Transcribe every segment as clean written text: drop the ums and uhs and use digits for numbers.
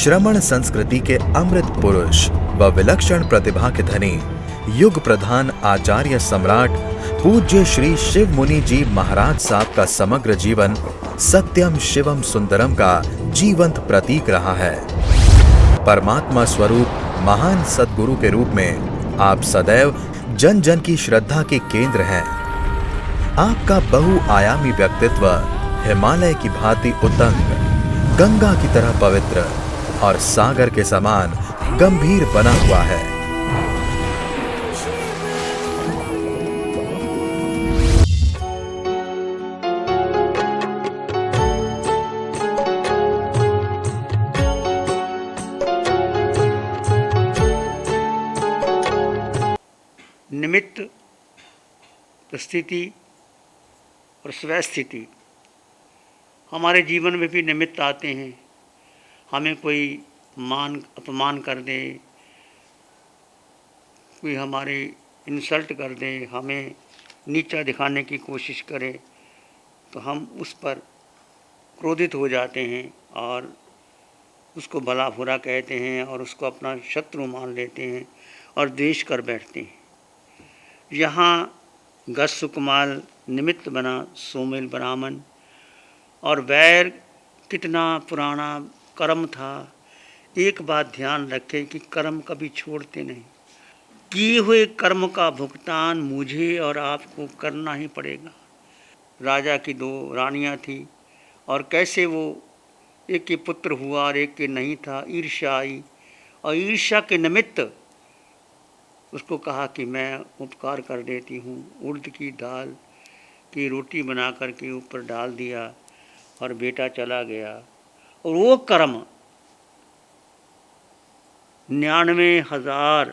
श्रमण संस्कृति के अमृत पुरुष व विलक्षण प्रतिभा के धनी युग प्रधान आचार्य सम्राट पूज्य श्री शिव मुनि जी महाराज साहब का समग्र जीवन सत्यम शिवम सुंदरम का जीवंत प्रतीक रहा है। परमात्मा स्वरूप महान सद्गुरु के रूप में आप सदैव जन जन की श्रद्धा के केंद्र हैं। आपका बहुआयामी व्यक्तित्व हिमालय की भांति उतंग, गंगा की तरह पवित्र और सागर के समान गंभीर बना हुआ है। निमित्त, स्थिति और स्वस्थिति, हमारे जीवन में भी निमित्त आते हैं। हमें कोई मान अपमान कर दे, कोई हमारे इंसल्ट कर दे, हमें नीचा दिखाने की कोशिश करे तो हम उस पर क्रोधित हो जाते हैं और उसको भला बुरा कहते हैं और उसको अपना शत्रु मान लेते हैं और द्वेष कर बैठते हैं। यहाँ गज सुकमाल निमित्त बना सोमिल ब्राह्मण, और वैर कितना पुराना कर्म था। एक बात ध्यान रखें कि कर्म कभी छोड़ते नहीं। किए हुए कर्म का भुगतान मुझे और आपको करना ही पड़ेगा। राजा की दो रानियां थी और कैसे वो एक के पुत्र हुआ और एक के नहीं था। ईर्ष्या आई और ईर्ष्या के निमित्त उसको कहा कि मैं उपकार कर देती हूँ। उड़द की दाल की रोटी बना कर के ऊपर डाल दिया और बेटा चला गया। और वो कर्म 99,000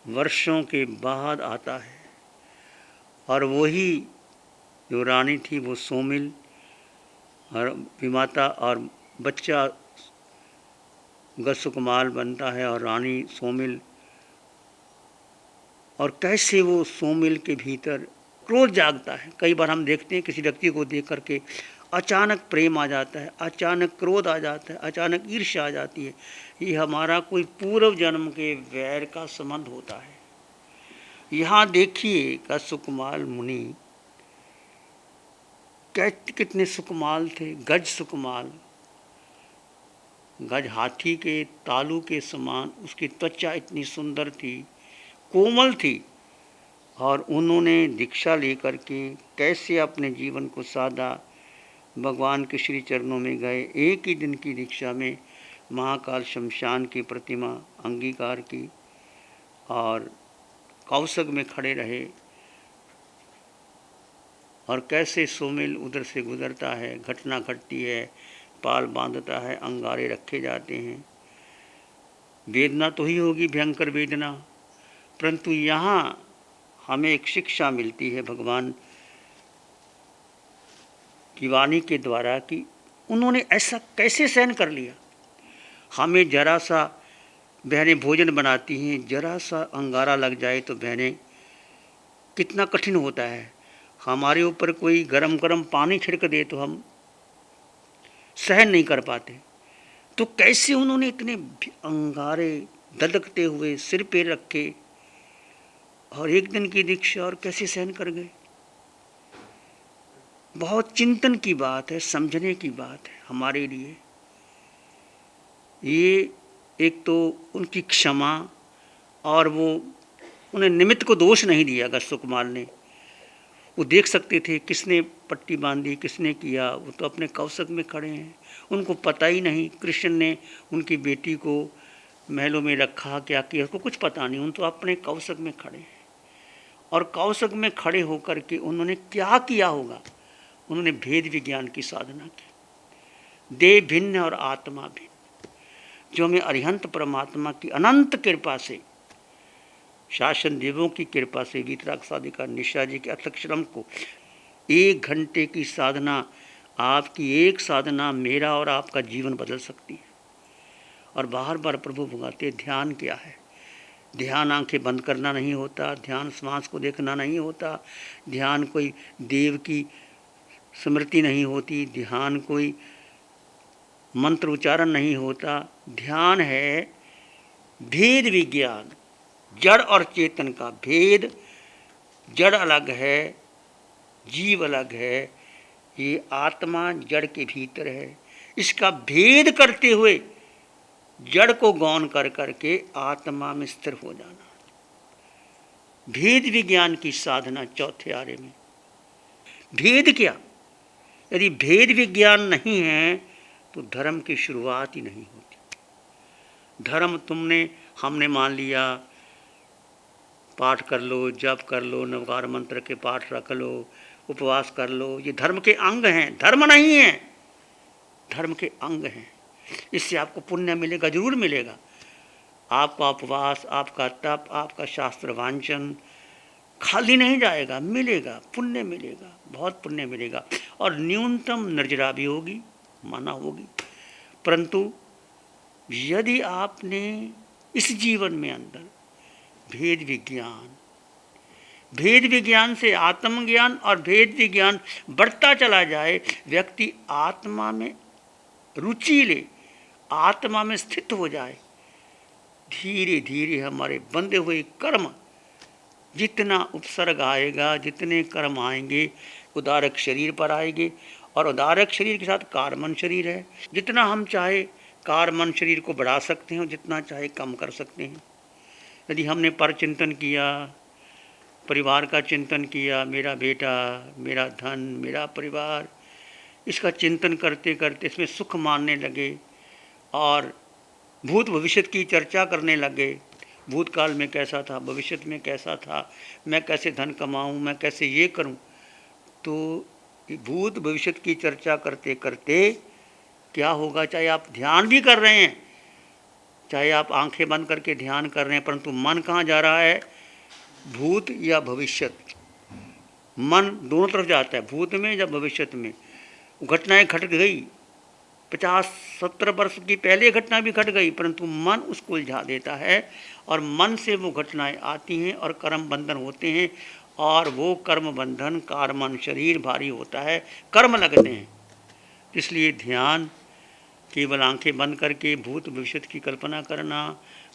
वर्षों के बाद आता है। और वही जो रानी थी वो सोमिल और विमाता और बच्चा गजसुकमाल बनता है और रानी सोमिल। और कैसे वो सोमिल के भीतर क्रोध जागता है। कई बार हम देखते हैं किसी व्यक्ति को देख करके अचानक प्रेम आ जाता है, अचानक क्रोध आ जाता है, अचानक ईर्ष्या आ जाती है। ये हमारा कोई पूर्व जन्म के वैर का संबंध होता है। यहाँ देखिए का सुकमाल मुनि कितने सुकमाल थे। गज सुकमाल, गज हाथी के तालू के समान उसकी त्वचा इतनी सुंदर थी, कोमल थी। और उन्होंने दीक्षा लेकर के कैसे अपने जीवन को साधा, भगवान के श्री चरणों में गए। एक ही दिन की दीक्षा में महाकाल शमशान की प्रतिमा अंगीकार की और कौशक में खड़े रहे। और कैसे सोमिल उधर से गुजरता है, घटना घटती है, पाल बांधता है, अंगारे रखे जाते हैं। वेदना तो ही होगी, भयंकर वेदना। परंतु यहाँ हमें एक शिक्षा मिलती है भगवान की वाणी के द्वारा कि उन्होंने ऐसा कैसे सहन कर लिया। हमें जरा सा बहनें भोजन बनाती हैं, जरा सा अंगारा लग जाए तो बहनें कितना कठिन होता है। हमारे ऊपर कोई गरम गरम पानी छिड़क दे तो हम सहन नहीं कर पाते। तो कैसे उन्होंने इतने अंगारे ददकते हुए सिर पे रखे और एक दिन की दीक्षा और कैसे सहन कर गए। बहुत चिंतन की बात है, समझने की बात है हमारे लिए। ये एक तो उनकी क्षमा, और वो उन्हें निमित्त को दोष नहीं दिया गज सुकमाल ने। वो देख सकते थे किसने पट्टी बांधी, किसने किया। वो तो अपने कौशक में खड़े हैं, उनको पता ही नहीं कृष्ण ने उनकी बेटी को महलों में रखा, क्या किया, उसको कुछ पता नहीं। उन तो अपने कौशक में खड़े हैं और कौशक में खड़े होकर के उन्होंने क्या किया होगा। उन्होंने भेद विज्ञान की साधना की। देह भिन्न और आत्मा भिन्न, जो हमें अरिहंत परमात्मा की अनंत कृपा से, शासन देवों की कृपा से, वीतराग साधिका निशा जी के अथक श्रम को 1 घंटे की साधना, आपकी एक साधना मेरा और आपका जीवन बदल सकती है। और बार बार प्रभु भगाते, ध्यान क्या है। ध्यान आंखें बंद करना नहीं होता, ध्यान श्वास को देखना नहीं होता, ध्यान कोई देव की स्मृति नहीं होती, ध्यान कोई मंत्र उच्चारण नहीं होता। ध्यान है भेद विज्ञान, जड़ और चेतन का भेद। जड़ अलग है, जीव अलग है, ये आत्मा जड़ के भीतर है। इसका भेद करते हुए जड़ को गौण कर करके आत्मा में स्थिर हो जाना, भेद विज्ञान की साधना चौथे आर्य में। भेद क्या? यदि भेद विज्ञान नहीं है तो धर्म की शुरुआत ही नहीं होती। धर्म हमने मान लिया, पाठ कर लो, जप कर लो, नवकार मंत्र के पाठ रख लो, उपवास कर लो, ये धर्म के अंग हैं, धर्म नहीं है, धर्म के अंग हैं। इससे आपको पुण्य मिलेगा, जरूर मिलेगा। आपका उपवास, आपका तप, आपका शास्त्र वांचन खाली नहीं जाएगा, मिलेगा, पुण्य मिलेगा, बहुत पुण्य मिलेगा। और न्यूनतम निर्जरा भी होगी, माना होगी। परंतु यदि आपने इस जीवन में अंदर भेद विज्ञान से आत्मज्ञान और भेद विज्ञान बढ़ता चला जाए, व्यक्ति आत्मा में रुचि ले, आत्मा में स्थित हो जाए, धीरे धीरे हमारे बंधे हुए कर्म, जितना उपसर्ग आएगा, जितने कर्म आएंगे, उदारक शरीर पर आएंगे। और उदारक शरीर के साथ कारमन शरीर है। जितना हम चाहे कारमन शरीर को बढ़ा सकते हैं, जितना चाहे कम कर सकते हैं। यदि हमने पर चिंतन किया, परिवार का चिंतन किया, मेरा बेटा, मेरा धन, मेरा परिवार, इसका चिंतन करते करते इसमें सुख मानने लगे और भूत भविष्य की चर्चा करने लगे। भूतकाल में कैसा था, भविष्य में कैसा था, मैं कैसे धन कमाऊं, मैं कैसे ये करूं। तो भूत भविष्य की चर्चा करते करते क्या होगा? चाहे आप ध्यान भी कर रहे हैं, चाहे आप आंखें बंद करके ध्यान कर रहे हैं, परंतु मन कहाँ जा रहा है? भूत या भविष्य। मन दोनों तरफ जाता है, भूत में या भविष्य में। घटनाएं घट गई, 50-70 वर्ष की पहले घटना भी घट गई, परंतु मन उसको उलझा देता है और मन से वो घटनाएं आती हैं और कर्म बंधन होते हैं। और वो कर्म बंधन कारमन शरीर भारी होता है, कर्म लगते हैं। इसलिए ध्यान केवल आंखें बंद करके भूत भविष्य की कल्पना करना,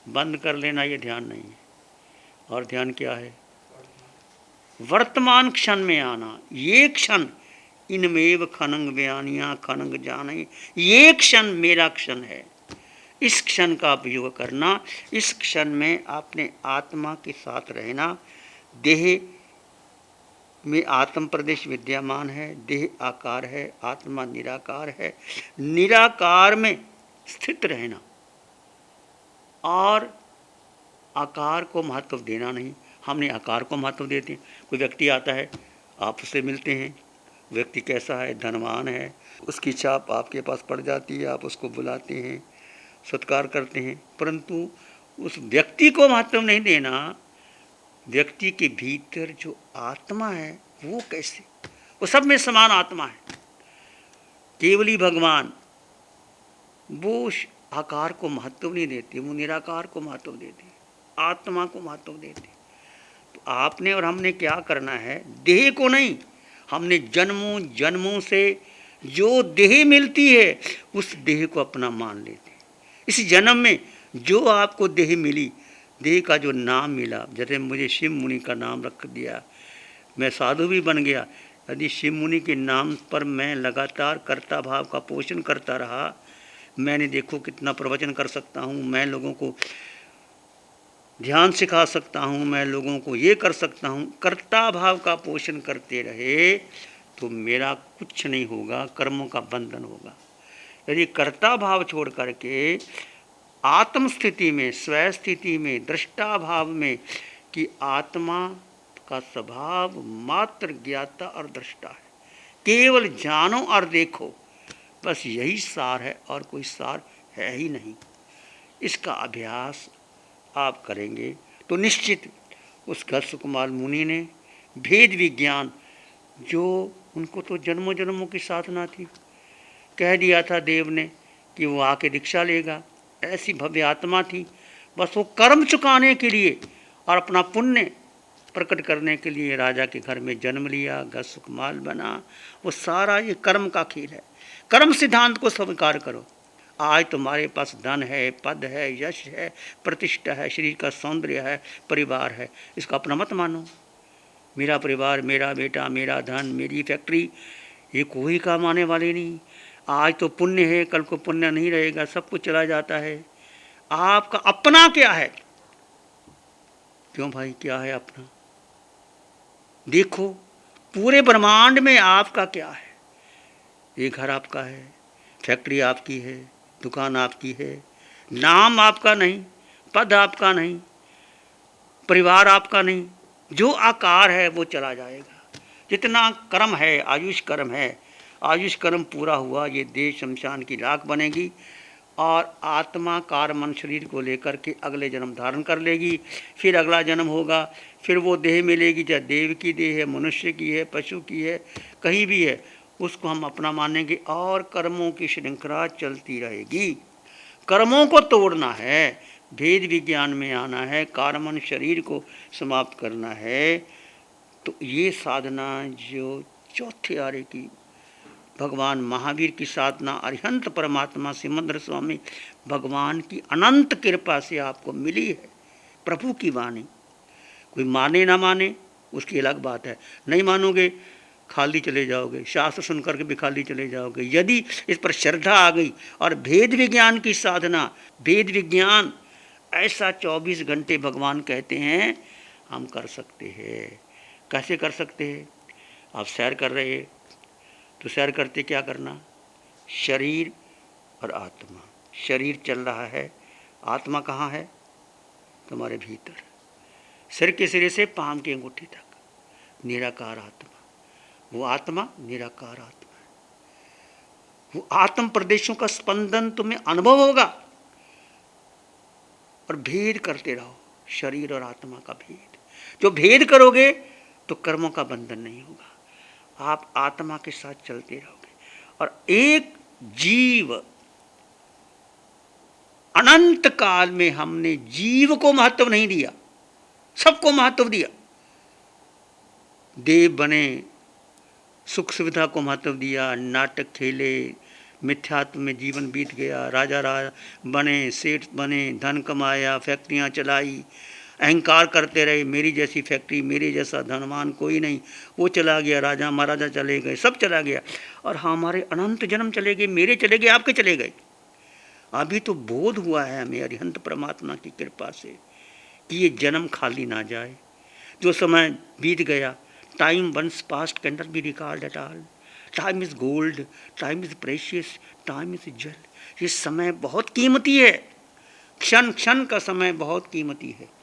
बंद कर लेना, ये ध्यान नहीं है। और ध्यान क्या है? वर्तमान क्षण में आना। ये क्षण इनमेव खनंग बयानिया खनंग जाने, ये क्षण मेरा क्षण है। इस क्षण का उपयोग करना, इस क्षण में अपने आत्मा के साथ रहना। देह में आत्म प्रदेश विद्यमान है, देह आकार है, आत्मा निराकार है। निराकार में स्थित रहना और आकार को महत्व देना नहीं। हमने आकार को महत्व देते हैं। कोई व्यक्ति आता है, आप उससे मिलते हैं, व्यक्ति कैसा है? धनवान है, उसकी छाप आपके पास पड़ जाती है, आप उसको बुलाते हैं, सत्कार करते हैं, परंतु उस व्यक्ति को महत्व नहीं देना। व्यक्ति के भीतर जो आत्मा है वो कैसे? वो सब में समान आत्मा है, केवली भगवान। वो आकार को महत्व नहीं देते, वो निराकार को महत्व देते, आत्मा को महत्व देते। तो आपने और हमने क्या करना है? देह को नहीं, हमने जन्मों जन्मों से जो देह मिलती है उस देह को अपना मान लेते हैं। इस जन्म में जो आपको देह मिली, देह का जो नाम मिला, जैसे मुझे शिव मुनि का नाम रख दिया, मैं साधु भी बन गया। यदि शिव मुनि के नाम पर मैं लगातार कर्ता भाव का पोषण करता रहा, मैंने देखो कितना प्रवचन कर सकता हूँ, मैं लोगों को ध्यान सिखा सकता हूँ, मैं लोगों को ये कर सकता हूँ, कर्ता भाव का पोषण करते रहे तो मेरा कुछ नहीं होगा, कर्मों का बंधन होगा। यदि कर्ता भाव छोड़ करके आत्म स्थिति में, स्व स्थिति में, दृष्टा भाव में, कि आत्मा का स्वभाव मात्र ज्ञाता और दृष्टा है, केवल जानो और देखो, बस यही सार है और कोई सार है ही नहीं। इसका अभ्यास आप करेंगे तो निश्चित उस घस्सकुमार मुनि ने भेद विज्ञान, जो उनको तो जन्मों जन्मों की साधना थी, कह दिया था देव ने कि वो आके दीक्षा लेगा, ऐसी भव्य आत्मा थी। बस वो कर्म चुकाने के लिए और अपना पुण्य प्रकट करने के लिए राजा के घर में जन्म लिया, घस्सकुमार बना। वो सारा ये कर्म का खेल है। कर्म सिद्धांत को स्वीकार करो। आज तुम्हारे पास धन है, पद है, यश है, प्रतिष्ठा है, शरीर का सौंदर्य है, परिवार है, इसको अपना मत मानो। मेरा परिवार, मेरा बेटा, मेरा धन, मेरी फैक्ट्री, ये कोई काम आने वाली नहीं। आज तो पुण्य है, कल को पुण्य नहीं रहेगा, सब कुछ चला जाता है। आपका अपना क्या है? क्यों भाई, क्या है अपना? देखो पूरे ब्रह्मांड में आपका क्या है? ये घर आपका है, फैक्ट्री आपकी है, दुकान आपकी है, नाम आपका नहीं, पद आपका नहीं, परिवार आपका नहीं, जो आकार है वो चला जाएगा। जितना कर्म है, आयुष कर्म है, आयुष कर्म पूरा हुआ, ये देह शमशान की राख बनेगी और आत्मा कार मन शरीर को लेकर के अगले जन्म धारण कर लेगी। फिर अगला जन्म होगा, फिर वो देह मिलेगी, चाहे देव की देह है, मनुष्य की है, पशु की है, कहीं भी है, उसको हम अपना मानेंगे और कर्मों की श्रृंखला चलती रहेगी। कर्मों को तोड़ना है, भेद विज्ञान में आना है, कारमन शरीर को समाप्त करना है। तो ये साधना जो चौथे आरे की भगवान महावीर की साधना, अरिहंत परमात्मा सिमंदर स्वामी भगवान की अनंत कृपा से आपको मिली है। प्रभु की वाणी, कोई माने ना माने उसकी अलग बात है, नहीं मानोगे खाली चले जाओगे, शास्त्र सुन करके भी खाली चले जाओगे। यदि इस पर श्रद्धा आ गई और भेद विज्ञान की साधना, भेद विज्ञान ऐसा 24 घंटे भगवान कहते हैं हम कर सकते हैं। कैसे कर सकते हैं? आप सैर कर रहे हैं तो सैर करते क्या करना? शरीर और आत्मा, शरीर चल रहा है, आत्मा कहाँ है? तुम्हारे भीतर, सिर के सिरे से पाँव की अंगूठी तक निराकार आत्मा, वो आत्मा निराकार आत्मा है। वो आत्म प्रदेशों का स्पंदन तुम्हें अनुभव होगा और भेद करते रहो, शरीर और आत्मा का भेद। जो भेद करोगे तो कर्मों का बंधन नहीं होगा, आप आत्मा के साथ चलते रहोगे। और एक जीव, अनंत काल में हमने जीव को महत्व नहीं दिया, सबको महत्व दिया। देव बने, सुख सुविधा को महत्व दिया, नाटक खेले, मिथ्यात्व में जीवन बीत गया, राजा बने, सेठ बने, धन कमाया, फैक्ट्रियाँ चलाई, अहंकार करते रहे, मेरी जैसी फैक्ट्री, मेरे जैसा धनवान कोई नहीं, वो चला गया, राजा महाराजा चले गए, सब चला गया और हमारे अनंत जन्म चले गए, मेरे चले गए, आपके चले गए। अभी तो बोध हुआ है हमें अरिहंत परमात्मा की कृपा से कि ये जन्म खाली ना जाए। जो समय बीत गया, time once past can not be recalled at all. Time is gold, time is precious, time is jail. ये समय बहुत कीमती है, क्षण क्षण का समय बहुत कीमती है।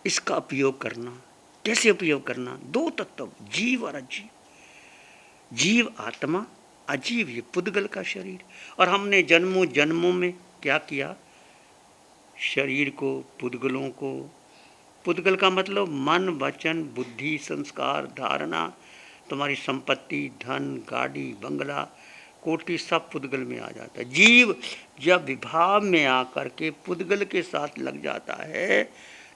इसका उपयोग करना, कैसे उपयोग करना? दो तत्व, जीव और अजीव। जीव आत्मा, अजीव ये पुद्गल का शरीर। और हमने जन्मों जन्मों में क्या किया? शरीर को, पुद्गलों को, पुद्गल का मतलब मन, वचन, बुद्धि, संस्कार, धारणा, तुम्हारी संपत्ति, धन, गाड़ी, बंगला, कोठी, सब पुद्गल में आ जाता है। जीव जब विभाव में आकर के पुद्गल के साथ लग जाता है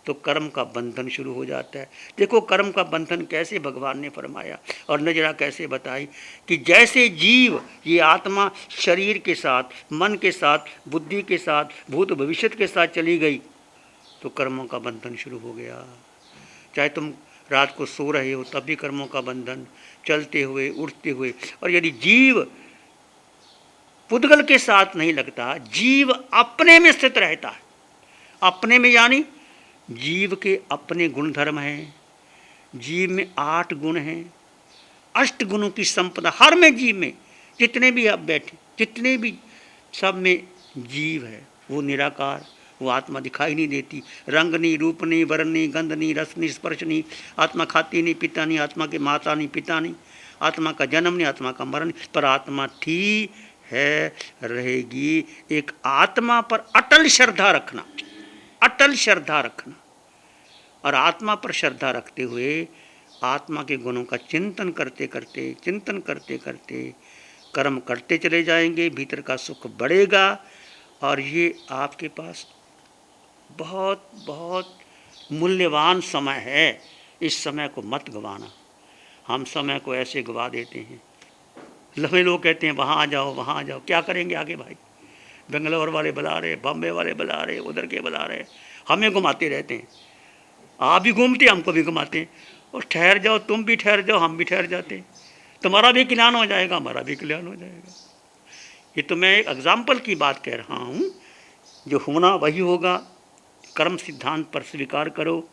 तो कर्म का बंधन शुरू हो जाता है। देखो कर्म का बंधन कैसे भगवान ने फरमाया और नजरा कैसे बताई कि जैसे जीव, ये आत्मा शरीर के साथ, मन के साथ, बुद्धि के साथ, भूत भविष्य के साथ चली गई तो कर्मों का बंधन शुरू हो गया। चाहे तुम रात को सो रहे हो तब भी कर्मों का बंधन, चलते हुए, उठते हुए। और यदि जीव पुद्गल के साथ नहीं लगता, जीव अपने में स्थित रहता है। अपने में यानी जीव के अपने गुण धर्म हैं। जीव में 8 गुण हैं, 8 गुणों की संपदा हर में, जीव में जितने भी आप बैठे, जितने भी, सब में जीव है। वो निराकार, वो आत्मा दिखाई नहीं देती। रंग नहीं, रूप नहीं, वर्ण नहीं, गंध नहीं, रस नहीं, स्पर्श नहीं। आत्मा खाती नहीं, पीता नहीं, आत्मा के माता नहीं, पिता नहीं, आत्मा का जन्म नहीं, आत्मा का मरण नहीं, पर आत्मा थी, है, रहेगी। एक आत्मा पर अटल श्रद्धा रखना, अटल श्रद्धा रखना। और आत्मा पर श्रद्धा रखते हुए आत्मा के गुणों का चिंतन करते करते, चिंतन करते करते कर्म करते चले जाएंगे, भीतर का सुख बढ़ेगा। और ये आपके पास बहुत बहुत मूल्यवान समय है, इस समय को मत गंवाना। हम समय को ऐसे गंवा देते हैं, लम्हे लोग कहते हैं वहाँ आ जाओ, वहाँ आ जाओ। क्या करेंगे आगे भाई? बेंगलोर वाले बुला रहे, बॉम्बे वाले बुला रहे, उधर के बुला रहे, हमें घुमाते रहते हैं। आप भी घूमते, हमको भी घुमाते हैं। और ठहर जाओ, तुम भी ठहर जाओ, हम भी ठहर जाते हैं। तुम्हारा भी कल्याण हो जाएगा, हमारा भी कल्याण हो जाएगा। ये तो मैं एक एग्जाम्पल की बात कह रहा हूँ। जो होना वही होगा। कर्म सिद्धांत पर स्वीकार करो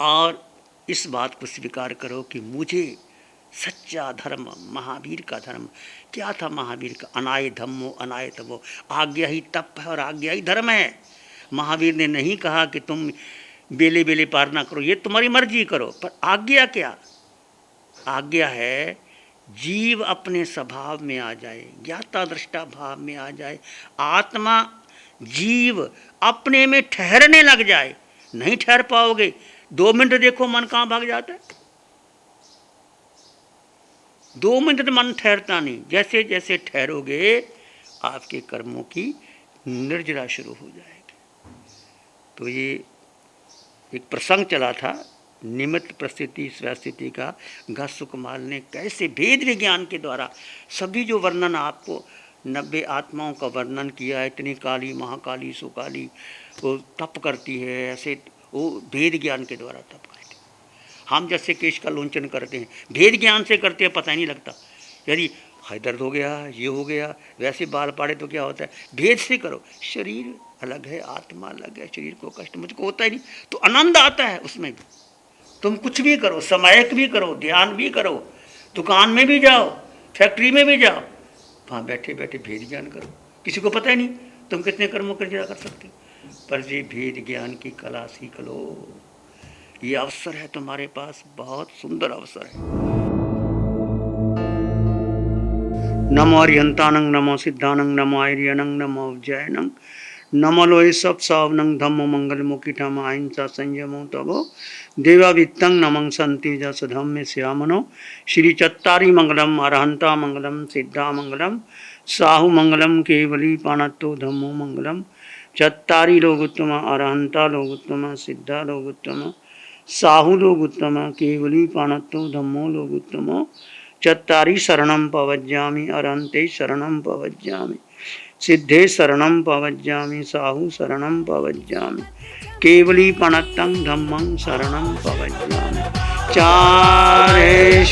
और इस बात को स्वीकार करो कि मुझे सच्चा धर्म, महावीर का धर्म क्या था? महावीर का अनाय धम्मो अनाय तमो, आज्ञा ही तप है और आज्ञा ही धर्म है। महावीर ने नहीं कहा कि तुम बेले बेले पार ना करो, ये तुम्हारी मर्जी करो, पर आज्ञा क्या? आज्ञा है जीव अपने स्वभाव में आ जाए, ज्ञाता दृष्टा भाव में आ जाए, आत्मा जीव अपने में ठहरने लग जाए। नहीं ठहर पाओगे, 2 मिनट देखो मन कहाँ भाग जाता है। 2 मिनट मन ठहरता नहीं। जैसे जैसे ठहरोगे आपके कर्मों की निर्जरा शुरू हो जाएगी। तो ये एक प्रसंग चला था निमित्त प्रस्थिति स्वस्थिति का। ग सुकुमार ने कैसे भेद विज्ञान के द्वारा सभी जो वर्णन आपको 90 आत्माओं का वर्णन किया है, इतनी काली महाकाली सुकाली वो तप करती है, ऐसे वो भेद ज्ञान के द्वारा तप करती है। हम जैसे केश का लोंचन करते हैं, भेद ज्ञान से करते हैं, पता ही नहीं लगता। यदि दर्द हो गया, ये हो गया, वैसे बाल पाड़े तो क्या होता है? भेद से करो। शरीर अलग है, आत्मा अलग है, शरीर को कष्ट मुझको होता ही नहीं, तो आनंद आता है उसमें भी। तुम कुछ भी करो, समायक भी करो, ध्यान भी करो, दुकान में भी जाओ, फैक्ट्री में भी जाओ, वहाँ बैठे बैठे भेद ज्ञान करो। किसी को पता ही नहीं तुम कितने कर्मों कर कर सकते हो। पर ये भेद ज्ञान की कला सीख लो। ये अवसर है तुम्हारे पास, बहुत सुंदर अवसर है। नमो अरिहंतानंग, नमो सिद्धानंग, नमो आर्यनंग, नमो उज्जयनंग, नमो लोय सब सावनंग, धम्मो मंगल मुकिटम अहिंसा संयमो तबो देवावित्तं नमं संतेजा सधम्मे श्यामनो। श्री चत्तारी मंगलम, अरहंता मंगलम, सिद्धा मंगलम, साहु मंगलम, केवली पाणत्तो धम्मो मंगलम। चत्तारी लोग उत्तम, अरहंता लोग उत्तम, सिद्धा लोग उत्तम, साहु लोग उत्तम, केवली पाणत्तो धम्मो लोग उत्तम। चत्तारी शरणं पवज्जामि, अरहंते शरणं पवज्जामि, सिद्धे शरणं पवज्जामि, साहु शरणं पवज्जामि, केवली पणत्तं धम्मं शरणं पवज्जामि। चारे